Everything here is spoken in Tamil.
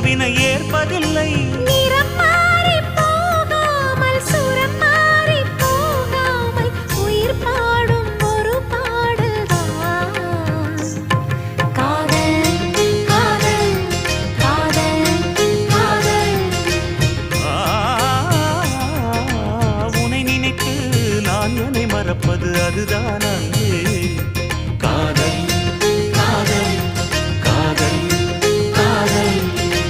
உறவினை ஏற்பதில்லை. நிறம் மாறி போகாமல் சுரம் மாறி போகாமல் உயிர் பாடும் ஒரு பாடல்தான் காதல் காதல் காதல் காதல். உனை நினைத்து நான் என்னை மறப்பது அதுதானா?